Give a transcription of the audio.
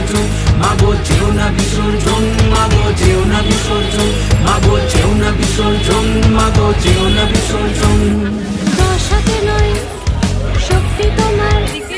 বিসর্জন, মাগো যেও না বিসর্জন, মাগো যেও না বিসর্জন, মাগো যেও না বিসর্জন, মাগো যেও না বিসর্জন। দশ হাতে নয় শক্তি তোমার।